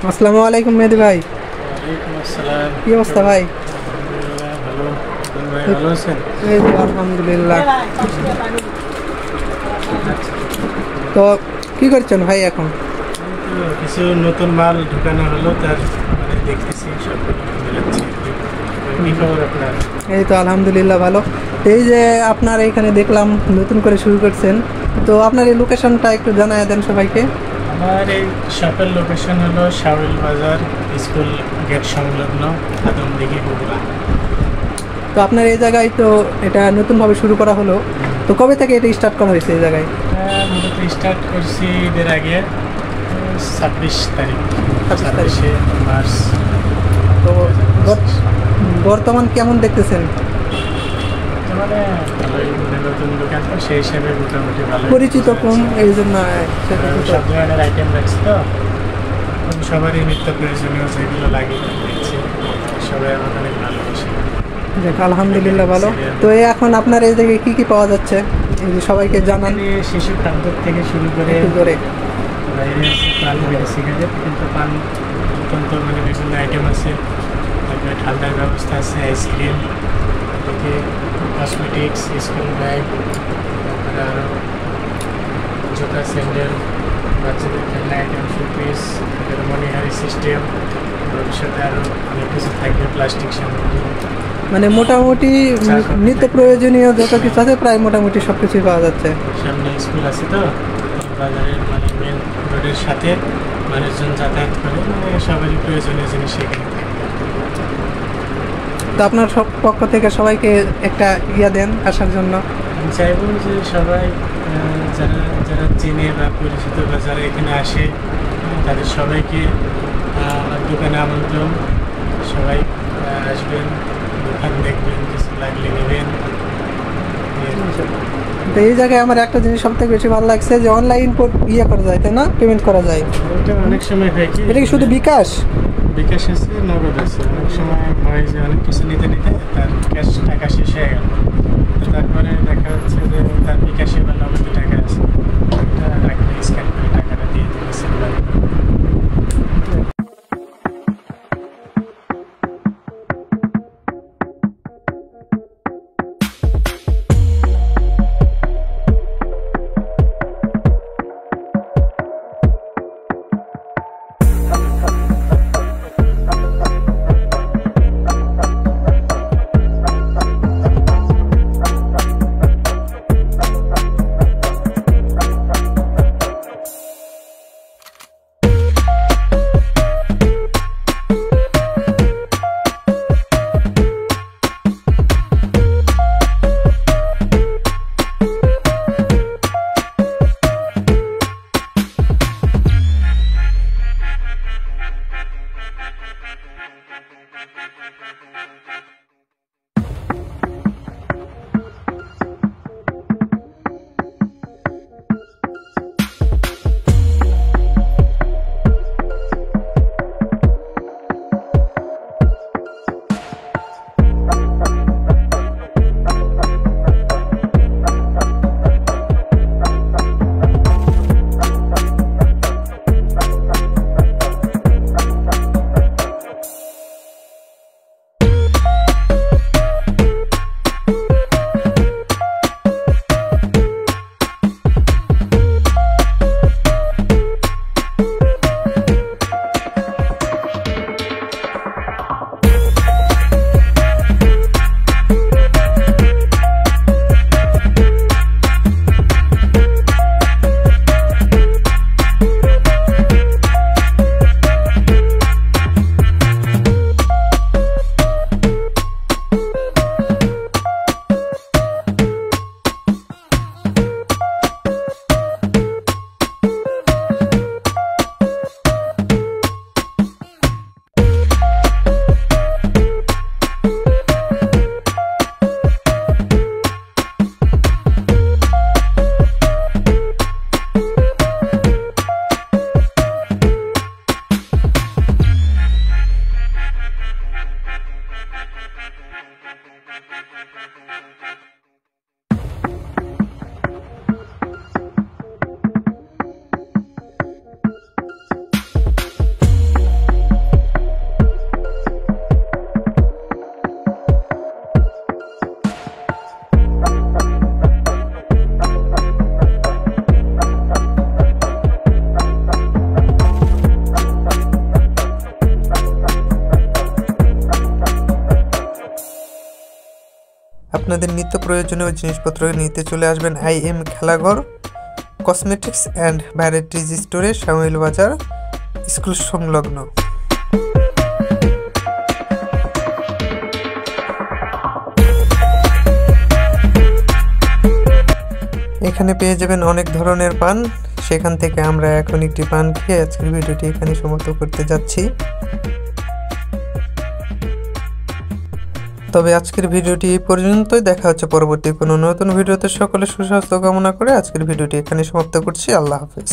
আসসালামু আলাইকুম মেহেদি ভাই। ওয়ালাইকুম আসসালাম। কি অবস্থা ভাই? ভালো। ভাই ভালো আছেন? এই তো আলহামদুলিল্লাহ। তো কি করছেন ভাই এখন? কিছু নতুন মাল ঢুকানো হলো, তার মানে দেখতেছি সবগুলো মিলাচ্ছি। কি খবর আপনার? এই তো আলহামদুলিল্লাহ ভালো। এই যে আপনার এইখানে দেখলাম নতুন করে শুরু করছেন, তো আপনার এই লোকেশনটা একটু জানায় দেন সবাইকে। আমার এই শপের লোকেশন হলো শাওরিল বাজার, স্কুল গেট সংলগ্ন, আদমদিঘি, বগুড়া। তো আপনার এই জায়গায় তো এটা নতুনভাবে শুরু করা হলো, তো কবে থেকে এটা স্টার্ট করা হয়েছে এই জায়গায়? মূলত স্টার্ট করছি ঈদের আগে 26 তারিখ, 26শে মার্চ। তো বর্তমান কেমন দেখতেছেন? মানে ভালোই, মানে নতুন দোকান তো সেই হিসাবে মোটামুটি ভালো, পরিচিত কম, এই জন্য সব ধরনের আইটেম রাখছি তো সবারই নিত্য প্রয়োজনীয় যেগুলো লাগে দিচ্ছি, সবাই আমার অনেক ভালোবাসে। দেখ আলহামদুলিল্লাহ ভালো। তো এই এখন আপনার এই জায়গায় কী কী পাওয়া যাচ্ছে এই যে সবাইকে জানান। শিশু খাদ্য থেকে শুরু করে বাইরে আছে পান, সিগারেট, কিন্তু পান অত্যন্ত মানে বিভিন্ন আইটেম আছে, তারপরে ঠান্ডার ব্যবস্থা আছে, আইসক্রিম থেকে কসমেটিক্স, স্কুল ব্যাগ, তারপরে আরও জুতা, স্যান্ডেল, বাচ্চাদের খেলনা আইটেম, শোপিস, মনিহারি সিস্টেম, ভবিষ্যতে আরও অনেক কিছু থাকবে, প্লাস্টিক সামগ্রী, মানে মোটামুটি নিত্য প্রয়োজনীয় যত কিছু আছে প্রায় মোটামুটি সব কিছুই পাওয়া যাচ্ছে। সামনে স্কুল আছে তো বাজারের মানে মেন রোডের সাথে মানুষজন যাতায়াত করে, মানে সবারই প্রয়োজনীয় জিনিস সেখানে থাকে। তো আপনার সব পক্ষ থেকে সবাইকে একটা ইয়া দেন আসার জন্য। আমি চাইব যে সবাই যারা যারা চেনে বা পরিচিত বা যারা এখানে আসে তাদের সবাইকে আমার দোকানে আমন্ত্রণ, সবাই আসবেন, দোকান দেখবেন, কিছু লাগলে নেবেন। তো এই জায়গায় আমার একটা জিনিস সব থেকে বেশি ভালো লাগছে যে অনলাইন ইয়ে করা যায়, তাই না? পেমেন্ট করা যায়। এটা অনেক সময় হয় কি, এটা কি শুধু বিকাশ? বিকাশ আছে, নগদ আছে। অনেক সময় হয় যে অনেক কিছু নিতে নিতে তার ক্যাশ টাকা শেষ হয়ে গেল, তারপরে দেখা যাচ্ছে যে তার বিকাশে বা নগদে টাকা আছে, ওটা রাখলে স্ক্যান করে টাকাটা দিয়ে দিতে আপনাদের নিত্য প্রয়োজনীয় জিনিসপত্র নিতে চলে আসবেন IM Khelaghar cosmetics and varieties স্টোরে, শামিল বাজার, স্কুল সংলগ্ন। এখানে পেয়ে যাবেন অনেক ধরনের পান, সেখান থেকে আমরা এখন একটি পান খেয়ে আজকের ভিডিওটি এখানে সমাপ্ত করতে যাচ্ছি। তবে আজকের ভিডিওটি এই পর্যন্তই, দেখা হচ্ছে পরবর্তী কোনো নতুন ভিডিওতে। সকলে সুস্বাস্থ্য কামনা করে আজকের ভিডিওটি এখানে সমাপ্ত করছি। আল্লাহ হাফেজ।